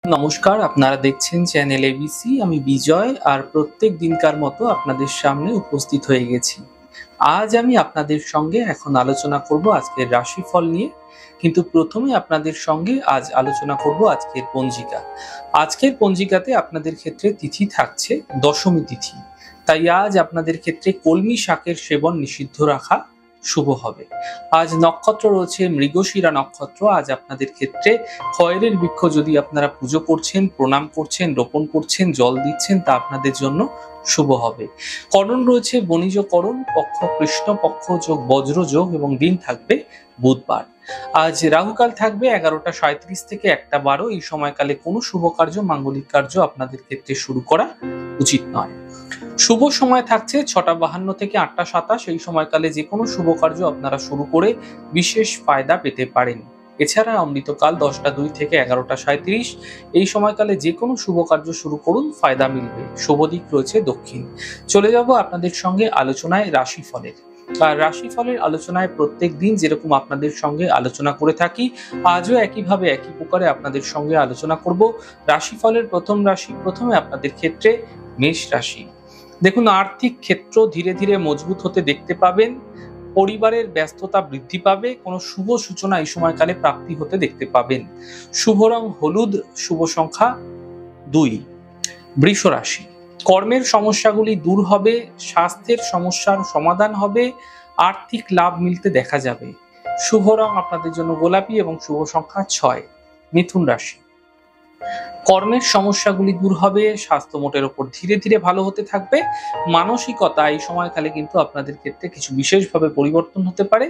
নমস্কার, আপনারা দেখছেন চ্যানেল এবিসি। আমি বিজয় আর প্রত্যেক দিনকার মতো আপনাদের সামনে উপস্থিত হয়ে গেছি। আজ আমি আপনাদের সঙ্গে এখন আলোচনা করব আজকের রাশিফল নিয়ে। কিন্তু প্রথমে আপনাদের সঙ্গে আজ আলোচনা করব আজকের পঞ্জিকা। আজকের পঞ্জিকাতে আপনাদের ক্ষেত্রে তিথি থাকছে দশমী তিথি। তাই আজ আপনাদের ক্ষেত্রে কলমি শাকের সেবন নিষিদ্ধ রাখা শুভ হবে। আজ নক্ষত্র রয়েছে মৃগশিরা নক্ষত্র। আজ আপনাদের ক্ষেত্রে খয়েরের বৃক্ষ যদি আপনারা পুজো করছেন, প্রণাম করছেন, রোপণ করছেন, জল দিচ্ছেন, তা আপনাদের জন্য শুভ হবে। করণ রয়েছে বণিজ করণ, পক্ষ কৃষ্ণ পক্ষ যোগ বজ্র যোগ এবং দিন থাকবে বুধবার। আজ রাহুকাল থাকবে 11টা 37 থেকে 1টা 12। এই সময়কালে কোনো শুভ কার্য, মাঙ্গলিক কার্য আপনাদের ক্ষেত্রে শুরু করা উচিত নয়। শুভ সময় থাকছে 6টা 52 থেকে 8টা 27। এই সময়কালে যে কোনো শুভ কার্য আপনারা শুরু করে বিশেষ ফায়দা পেতে পারেন। এছাড়া অমৃতকাল 10টা 2 থেকে 11টা 37। এই সময়কালে যে কোনো শুভ কার্য শুরু করুন, ফায়দা মিলবে। শুভ দিক রয়েছে দক্ষিণ। চলে যাব আপনাদের সঙ্গে আলোচনায় রাশিফলের। আর রাশিফলের আলোচনায় প্রত্যেক দিন যেরকম আপনাদের সঙ্গে আলোচনা করে থাকি, আজও একইভাবে একই প্রকারে আপনাদের সঙ্গে আলোচনা করব। রাশিফলের প্রথম রাশি, প্রথমে আপনাদের ক্ষেত্রে মেষ রাশি। দেখুন, আর্থিক ক্ষেত্র ধীরে ধীরে মজবুত হতে দেখতে পাবেন। পরিবারের ব্যস্ততা বৃদ্ধি পাবে। কোনো শুভ সূচনা এই সময়কালে প্রাপ্তি হতে দেখতে পাবেন। শুভ রং হলুদ, শুভ সংখ্যা 2। বৃষ রাশি, কর্মের সমস্যাগুলি দূর হবে, স্বাস্থ্যের সমস্যার সমাধান হবে, আর্থিক লাভ মিলতে দেখা যাবে। শুভ রং আপনাদের জন্য গোলাপি এবং শুভ সংখ্যা 6। মিথুন রাশি, কর্মের সমস্যাগুলি দূর হবে, স্বাস্থ্য মোটের ওপর ধীরে ধীরে ভালো হতে থাকবে। মানসিকতা এই সময়কালে কিন্তু আপনাদের ক্ষেত্রে কিছু বিশেষভাবে পরিবর্তন হতে পারে।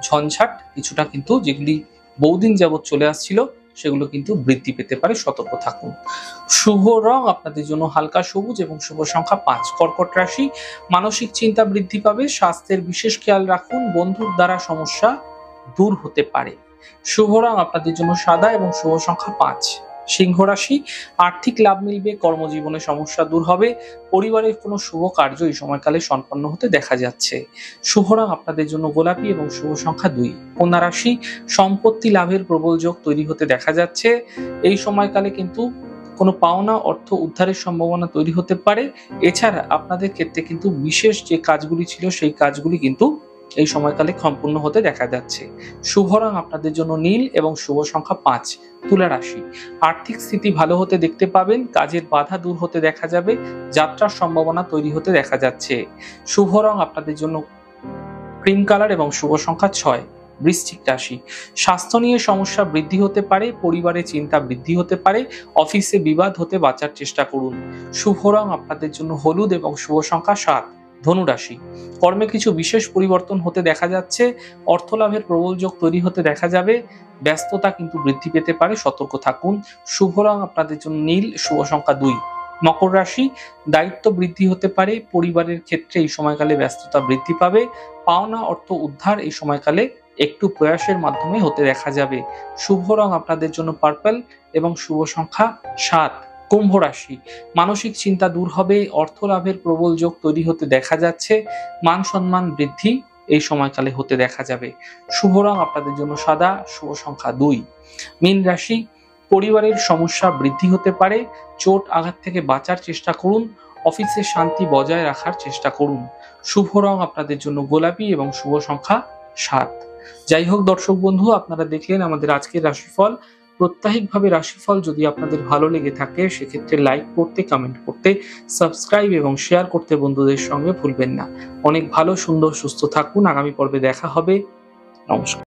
ঝঞ্ঝাট কিছুটা কিন্তু যেগুলি বহুদিন যাবৎ চলে আসছিল সেগুলো কিন্তু বৃদ্ধি পেতে পারে, সতর্ক থাকুন। শুভ রং আপনাদের জন্য হালকা সবুজ এবং শুভ সংখ্যা 5। কর্কট রাশি, মানসিক চিন্তা বৃদ্ধি পাবে, স্বাস্থ্যের বিশেষ খেয়াল রাখুন, বন্ধুর দ্বারা সমস্যা দূর হতে পারে। শুভ রং আপনাদের জন্য সাদা এবং শুভ সংখ্যা 5। সিংহ রাশি, আর্থিক লাভ মিলবে, কর্মজীবনে সমস্যা দূর হবে, পরিবারের কোনো শুভ কার্য এই সময়কালে সম্পন্ন হতে দেখা যাচ্ছে। শুভ রং আপনাদের জন্য গোলাপি এবং শুভ সংখ্যা 2। কন্যা রাশি, সম্পত্তি লাভের প্রবল যোগ তৈরি হতে দেখা যাচ্ছে। এই সময়কালে কিন্তু কোনো পাওনা অর্থ উদ্ধারের সম্ভাবনা তৈরি হতে পারে। এছাড়া আপনাদের ক্ষেত্রে কিন্তু বিশেষ যে কাজগুলি ছিল সেই কাজগুলি কিন্তু এই সময়কালে সম্পূর্ণ হতে দেখা যাচ্ছে। শুভ রং আপনাদের জন্য নীল এবং শুভ সংখ্যা 5। তুলা রাশি, আর্থিক স্থিতি ভালো হতে দেখতে পাবেন, কাজের বাধা দূর হতে দেখা যাবে, যাত্রার সম্ভাবনা তৈরি হতে দেখা যাচ্ছে। শুভ রং আপনাদের জন্য ক্রিম কালার এবং শুভ সংখ্যা 6। বৃশ্চিক রাশি, স্বাস্থ্য নিয়ে সমস্যা বৃদ্ধি হতে পারে, পরিবারে চিন্তা বৃদ্ধি হতে পারে, অফিসে বিবাদ হতে বাঁচার চেষ্টা করুন। শুভ রং আপনাদের জন্য হলুদ এবং শুভ সংখ্যা 7। ধনু রাশি, কর্মে কিছু বিশেষ পরিবর্তন হতে দেখা যাচ্ছে, অর্থ লাভের প্রবল যোগ তৈরি হতে দেখা যাবে, ব্যস্ততা কিন্তু বৃদ্ধি পেতে পারে, সতর্ক থাকুন। শুভ রং আপনাদের জন্য নীল, শুভ সংখ্যা 2। মকর রাশি, দায়িত্ব বৃদ্ধি হতে পারে, পরিবারের ক্ষেত্রে এই সময়কালে ব্যস্ততা বৃদ্ধি পাবে, পাওনা অর্থ উদ্ধার এই সময়কালে একটু প্রয়াসের মাধ্যমে হতে দেখা যাবে। শুভ রং আপনাদের জন্য পার্পল এবং শুভ সংখ্যা 7। কুম্ভ রাশি, মানসিক চিন্তা দূর হবে, অর্থ লাভের প্রবল যোগ তৈরি হতে দেখা যাচ্ছে, মান সম্মান বৃদ্ধি এই সময়কালে হতে দেখা যাবে। শুভ রং আপনাদের জন্য সাদা, শুভ সংখ্যা 2। মীন রাশি, পরিবারের সমস্যা বৃদ্ধি হতে পারে, চোট আঘাত থেকে বাঁচার চেষ্টা করুন, অফিসে শান্তি বজায় রাখার চেষ্টা করুন। শুভ রং আপনাদের জন্য গোলাপি এবং শুভ সংখ্যা 7। যাই হোক দর্শক বন্ধু, আপনারা দেখলেন আমাদের আজকের রাশিফল। প্রত্যাহিকভাবে রাশিফল যদি আপনাদের ভালো লেগে থাকে সেক্ষেত্রে লাইক করতে, কমেন্ট করতে, সাবস্ক্রাইব এবং শেয়ার করতে বন্ধুদের সঙ্গে ভুলবেন না। অনেক ভালো, সুন্দর, সুস্থ থাকুন। আগামী পর্বে দেখা হবে। নমস্কার।